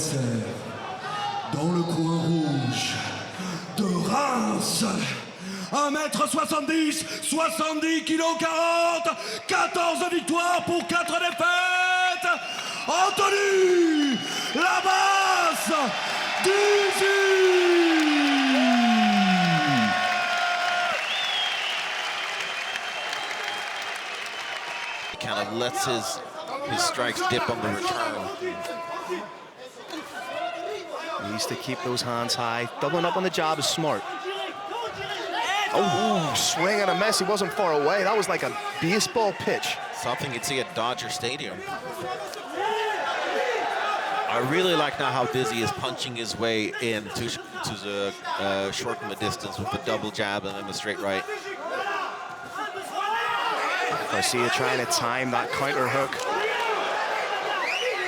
adversaire, dans le coin rouge de Reims, 1m70, 70 kg 40, 14 victoires pour 4 défaites, Anthony la basse Dizy. Kind of lets his strikes dip on the return. He needs to keep those hands high. Doubling up on the jab is smart. Oh, swing and a miss. He wasn't far away. That was like a baseball pitch. Something you'd see at Dodger Stadium. I really like now how Dizy is punching his way in to shorten the distance with the double jab and then the straight right. Garcia trying to time that counter hook.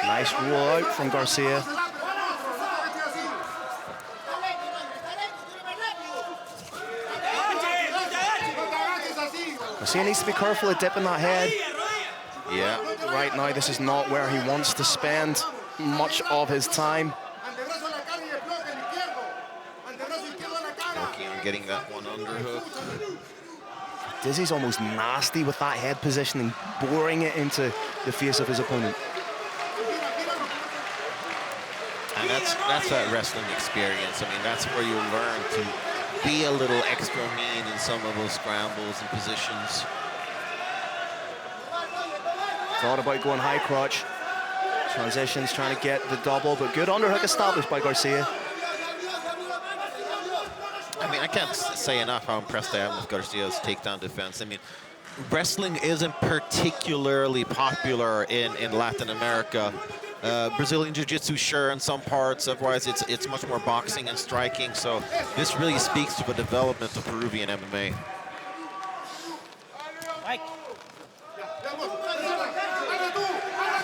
Nice roll out from Garcia. Garcia needs to be careful of dipping that head. Yeah. Right now, this is not where he wants to spend much of his time. Working on getting that one underhook. Dizy's almost nasty with that head positioning, boring it into the face of his opponent. And that's that wrestling experience. I mean, that's where you learn to be a little extra mean in some of those scrambles and positions. Thought about going high crotch. Transitions, trying to get the double, but good underhook established by Garcia. I mean, I can't say enough how impressed I am with Garcia's takedown defense. I mean, wrestling isn't particularly popular in Latin America. Brazilian Jiu-Jitsu, sure, in some parts. Otherwise, it's much more boxing and striking. So this really speaks to the development of Peruvian MMA.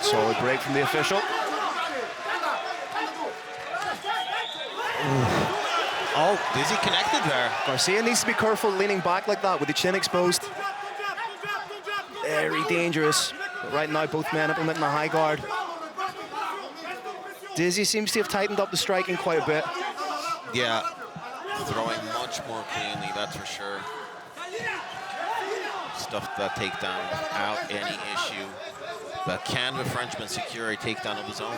Solid break from the official. Oh, Dizy connected there. Garcia needs to be careful leaning back like that with the chin exposed. Very dangerous. But right now, both men implementing a high guard. Dizy seems to have tightened up the striking quite a bit. Yeah, throwing much more cleanly, that's for sure. Stuffed that takedown without any issue. But can the Frenchman secure a takedown of his own?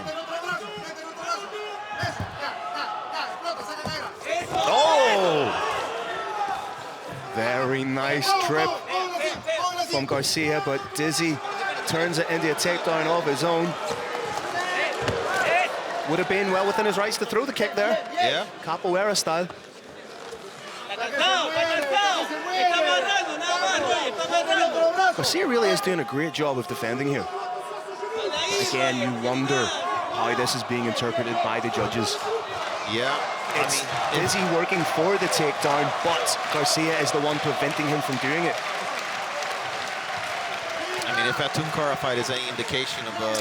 Oh! Very nice trip from Garcia, but Dizy turns it into a takedown of his own. Would have been well within his rights to throw the kick there. Yeah. Capoeira style. Garcia really is doing a great job of defending here. Again, you wonder how this is being interpreted by the judges. Yeah. It's Dizy working for the takedown, but Garcia is the one preventing him from doing it. I mean, if that Tunkara fight is any indication of a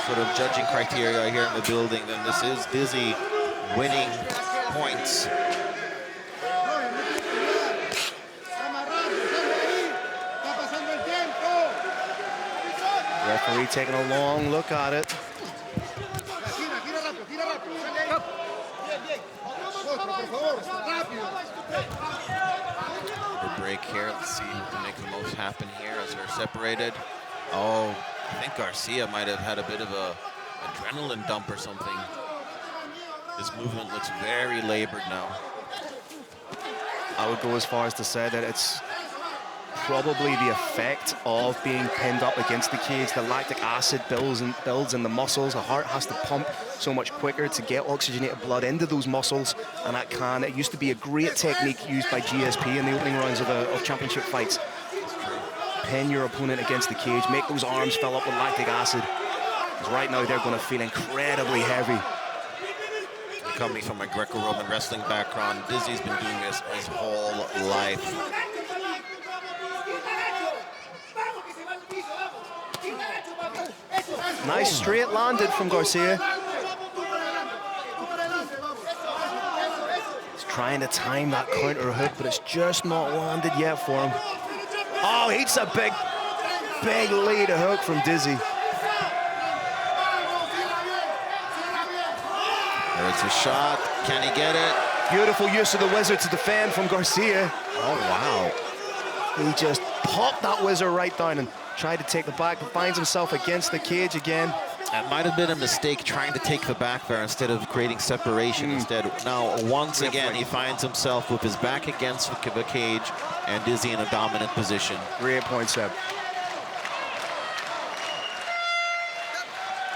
sort of judging criteria here in the building, then this is Dizy winning points. Referee taking a long look at it. The break here. Let's see who can make the most happen here as they're separated. Oh, I think Garcia might have had a bit of a adrenaline dump or something. His movement looks very labored now. I would go as far as to say that it's probably the effect of being pinned up against the cage. The lactic acid builds in the muscles. The heart has to pump so much quicker to get oxygenated blood into those muscles, and it used to be a great technique used by GSP in the opening rounds of championship fights. Pin your opponent against the cage, make those arms fill up with lactic acid. Because right now they're going to feel incredibly heavy. Coming from a Greco-Roman wrestling background, Dizy's been doing this his whole life. Nice straight landed from Garcia. He's trying to time that counter hook, but it's just not landed yet for him. Oh, it's a big lead hook from Dizy. There's a shot. Can he get it? Beautiful use of the wizard to defend from Garcia. Oh, wow. He just popped that wizard right down and tried to take the back, but finds himself against the cage again. It might have been a mistake trying to take the back there instead of creating separation. Instead, now once again he finds himself with his back against the cage and Dizy in a dominant position. Great point, Seb.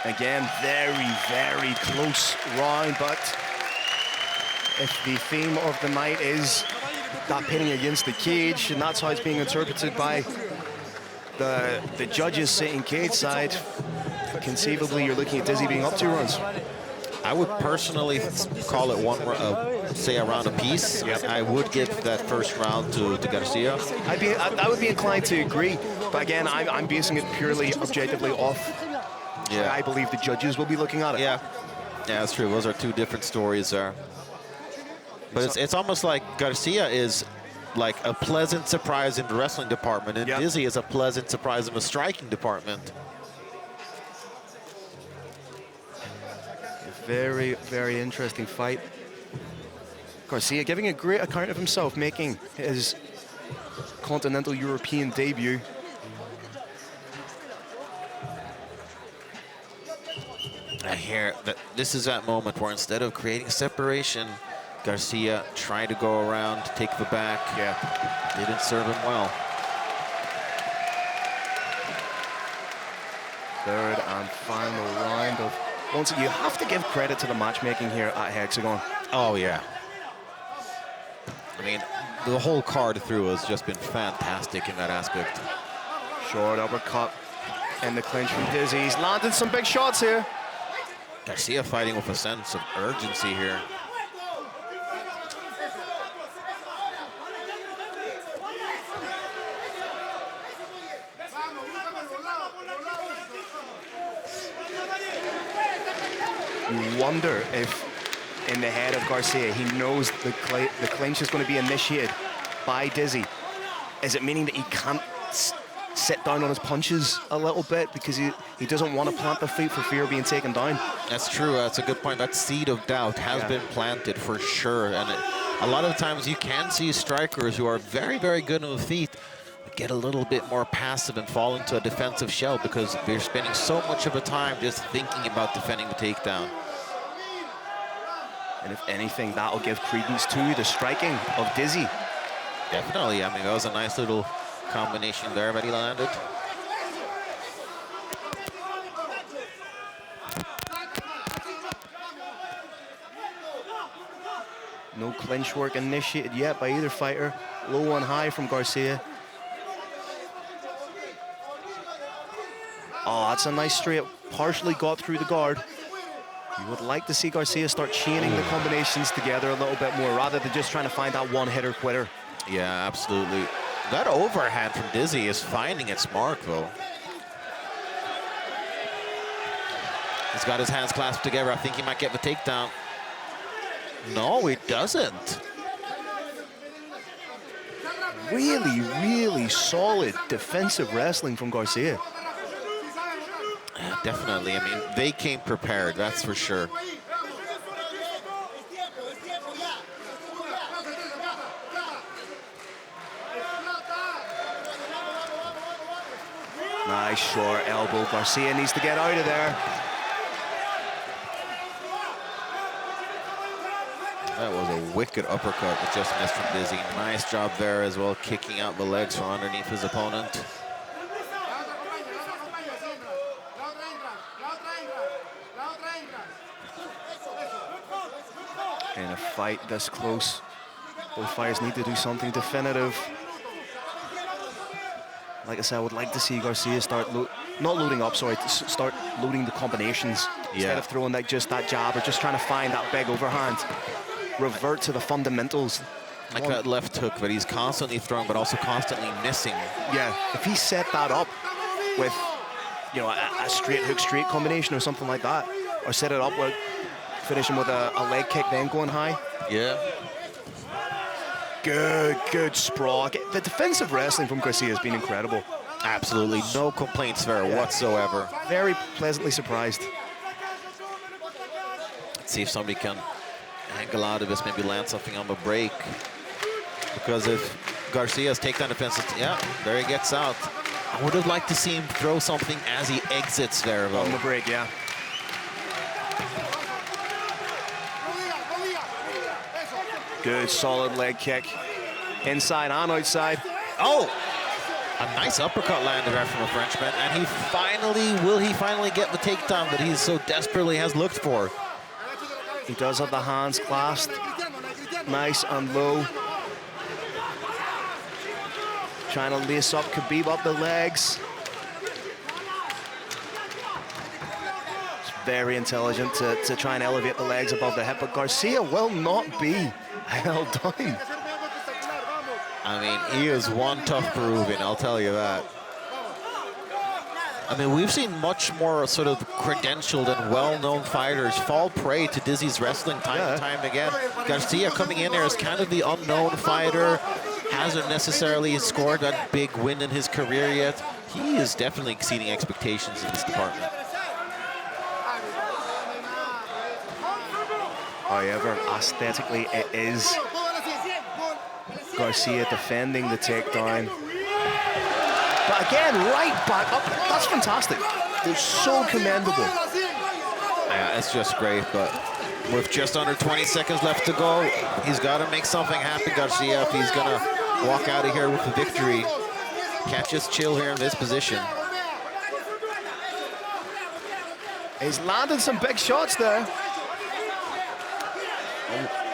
Again, very, very close round, but if the theme of the night is that pinning against the cage, and that's how it's being interpreted by the judges sitting cage side, conceivably you're looking at Dizy being up 2 rounds. I would personally call it say a round apiece. Yep. I would give that first round to Garcia. I would be inclined to agree, but again, I'm basing it purely objectively off. Yeah, I believe the judges will be looking at it. Yeah, that's true. Those are 2 different stories there. But it's almost like Garcia is like a pleasant surprise in the wrestling department, and Dizy is a pleasant surprise in the striking department. Very, very interesting fight. Garcia giving a great account of himself, making his continental European debut. I hear that this is that moment where instead of creating separation, Garcia tried to go around, take the back. Yeah. Didn't serve him well. Third and final round of... Once you have to give credit to the matchmaking here at Hexagone. Oh, yeah. I mean, the whole card through has just been fantastic in that aspect. Short uppercut and the clinch from Dizy. He's landed some big shots here. Garcia fighting with a sense of urgency here. You wonder if, in the head of Garcia, he knows the clinch is going to be initiated by Dizy. Is it meaning that he can't sit down on his punches a little bit because he doesn't want to plant the feet for fear of being taken down? That's true. That's a good point. That seed of doubt has been planted for sure. And a lot of times you can see strikers who are very, very good on the feet get a little bit more passive and fall into a defensive shell because they're spending so much of the time just thinking about defending the takedown. And if anything, that'll give credence to the striking of Dizy. Definitely. I mean, that was a nice little combination there that he landed. No clinch work initiated yet by either fighter. Low and high from Garcia. Oh, that's a nice straight. Partially got through the guard. You would like to see Garcia start chaining the combinations together a little bit more rather than just trying to find that one-hitter quitter. Yeah, absolutely. That overhand from Dizy is finding its mark, though. He's got his hands clasped together. I think he might get the takedown. No, he doesn't. Really, really solid defensive wrestling from Garcia. Yeah, definitely. I mean, they came prepared, that's for sure. Nice short elbow. Garcia needs to get out of there. That was a wicked uppercut that just missed from Dizy. Nice job there as well, kicking out the legs from underneath his opponent. In a fight this close, both fighters need to do something definitive. Like I said, I would like to see Garcia start not loading up, sorry, start loading the combinations instead of throwing just that jab or just trying to find that big overhand. Revert to the fundamentals. Like that left hook that he's constantly throwing, but also constantly missing. Yeah, if he set that up with, you know, a straight hook, straight combination or something like that, or set it up with finishing with a leg kick, then going high. Yeah. Good sprawl. The defensive wrestling from Garcia has been incredible. Absolutely, no complaints there whatsoever. Very pleasantly surprised. Let's see if somebody can angle out of this, maybe land something on the break. Because if Garcia's takedown defense, yeah, there he gets out. I would have liked to see him throw something as he exits there, though. On the break, yeah. Good, solid leg kick. Inside and outside. Oh! A nice uppercut landed there from a Frenchman, and will he finally get the takedown that he so desperately has looked for? He does have the hands clasped. Nice and low. Trying to lace up Khabib up the legs. It's very intelligent to try and elevate the legs above the hip, but Garcia will not be held down. I mean, he is one tough Peruvian, I'll tell you that. I mean, we've seen much more sort of credentialed and well-known fighters fall prey to Dizy's wrestling time and time again. Garcia coming in there as kind of the unknown fighter, hasn't necessarily scored that big win in his career yet. He is definitely exceeding expectations in this department. However, aesthetically, it is Garcia defending the takedown. But again, right back up. That's fantastic. They're so commendable. Yeah, it's just great, but with just under 20 seconds left to go, he's got to make something happen, Garcia, if he's going to walk out of here with the victory. Can't just chill here in this position. He's landed some big shots there.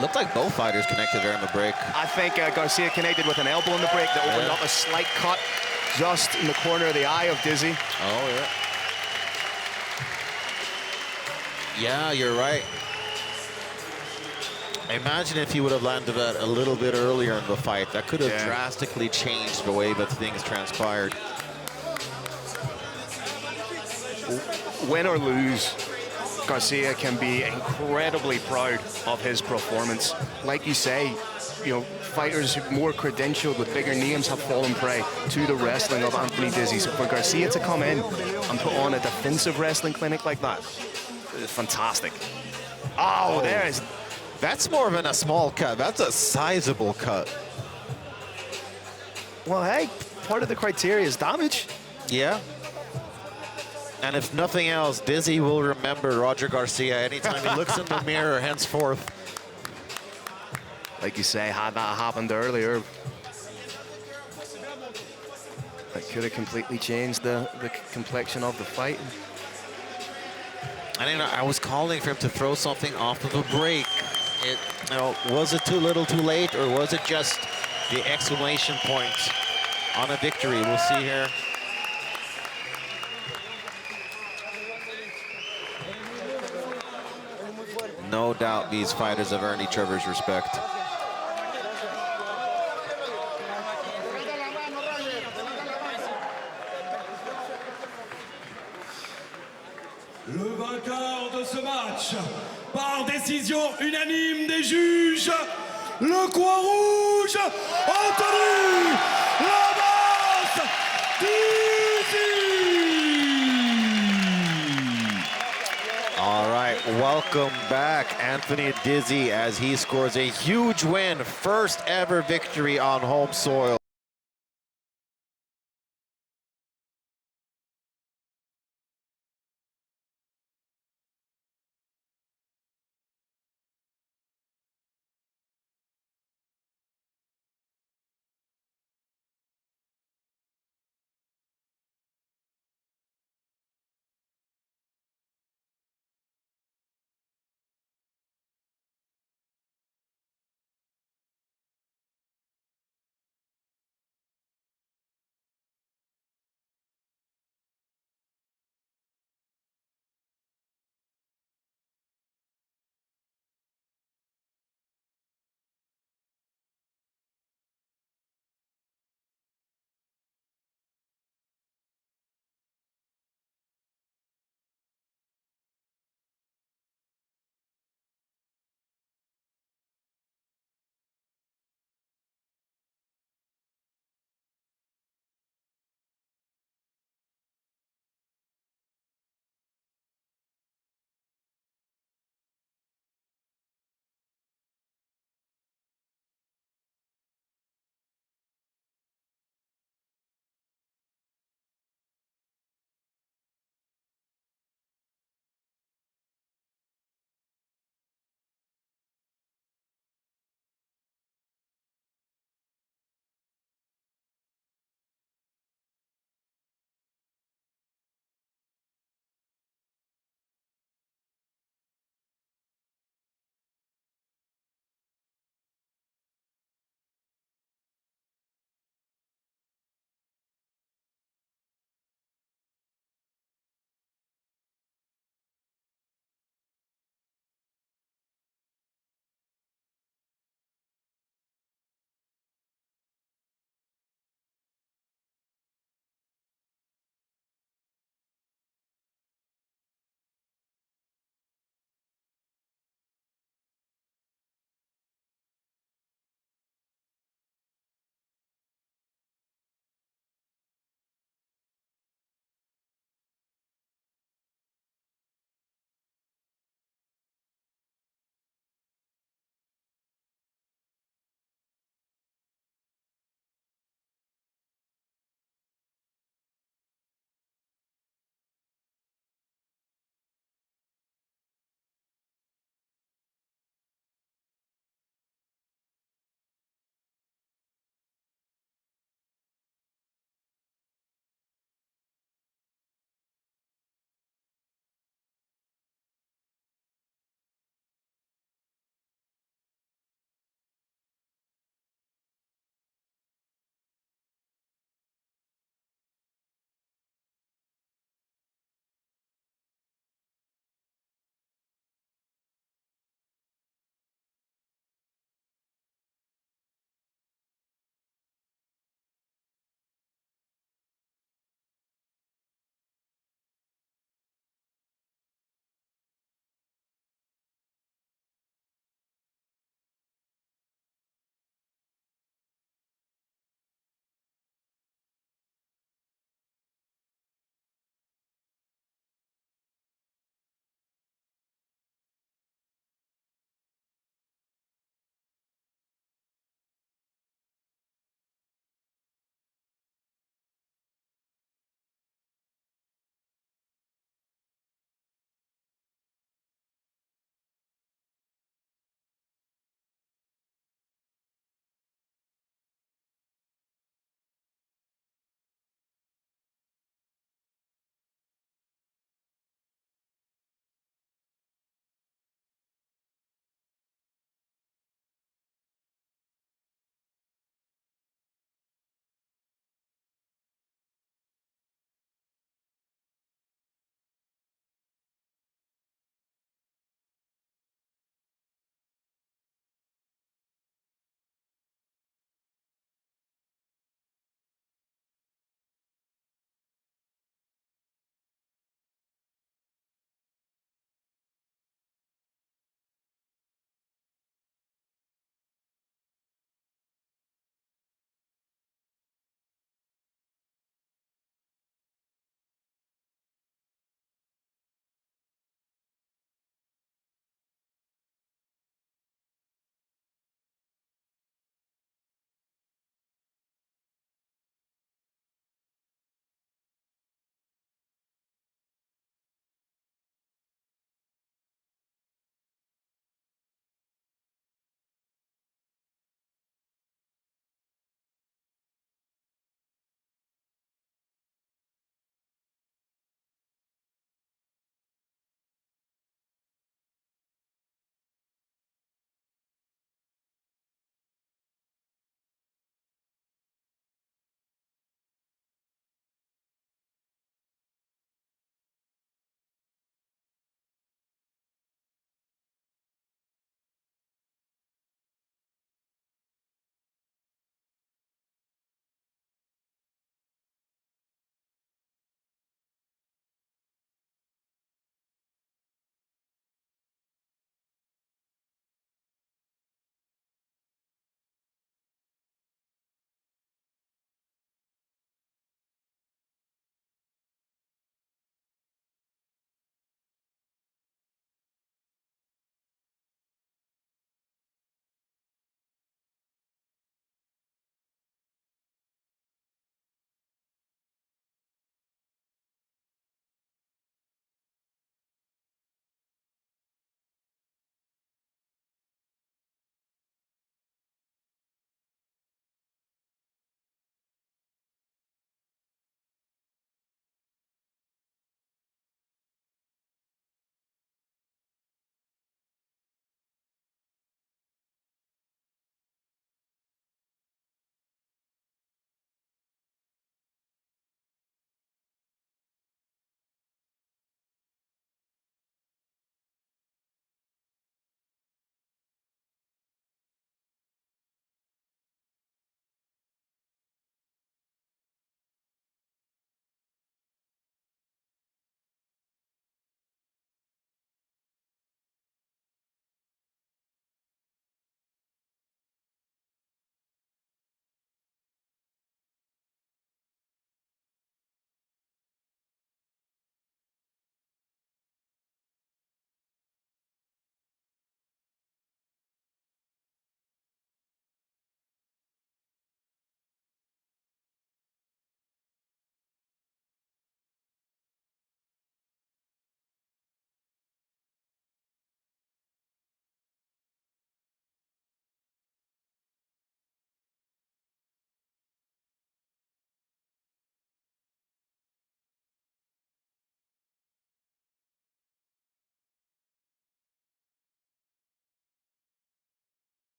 Looked like both fighters connected there in the break. I think Garcia connected with an elbow in the break that opened up a slight cut just in the corner of the eye of Dizy. Oh, yeah. Yeah, you're right. Imagine if he would have landed that a little bit earlier in the fight. That could have drastically changed the way that things transpired. Win or lose, Garcia can be incredibly proud of his performance. Like you say, you know, fighters more credentialed with bigger names have fallen prey to the wrestling of Anthony Dizy. So for Garcia to come in and put on a defensive wrestling clinic like that, is fantastic. Oh, there is. That's more than a small cut. That's a sizable cut. Well, hey, part of the criteria is damage. Yeah. And if nothing else, Dizy will remember Roger Garcia anytime he looks in the mirror henceforth. Like you say, had that happened earlier, that could have completely changed the complexion of the fight. And you know, I was calling for him to throw something off of a break. Was it too little too late, or was it just the exclamation point on a victory? We'll see here. No doubt these fighters have earned each other's respect. Le vainqueur de ce match, par décision unanime des juges, le coin rouge, Anthony Dizy. All right, welcome back, Anthony Dizy, as he scores a huge win, first ever victory on home soil.